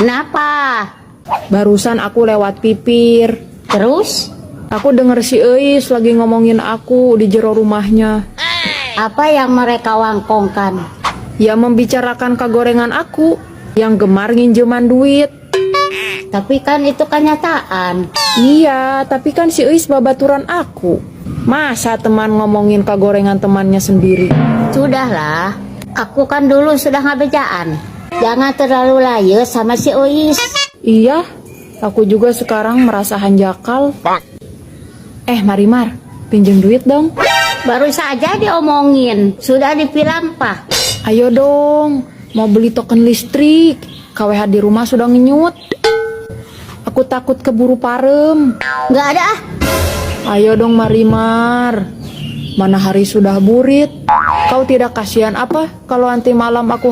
Kenapa? Barusan aku lewat pipir. Terus? Aku denger si Eis lagi ngomongin aku di jero rumahnya. Apa yang mereka wangkongkan? Ya membicarakan kegorengan aku yang gemar nginjeman duit. Tapi kan itu kenyataan. Iya, tapi kan si Eis babaturan aku. Masa teman ngomongin kegorengan temannya sendiri? Sudahlah, aku kan dulu sudah ngabejaan. Jangan terlalu layu sama si Ois. Iya, aku juga sekarang merasa hanjakal. Marimar, pinjem duit dong. Baru saja diomongin, sudah dipilampah. Ayo dong, mau beli token listrik. KWH di rumah sudah ngenyut. Aku takut keburu parem. Nggak ada ah. Ayo dong Marimar. Mana hari sudah burit. Kau tidak kasihan apa kalau nanti malam aku